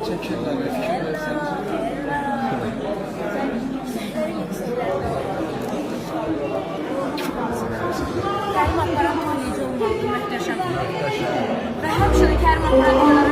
Çekirler ve fikir verseniz. Kərim aparat oynayıcı olmalı, möhtəşəm. Və həmişə də Kərim aparat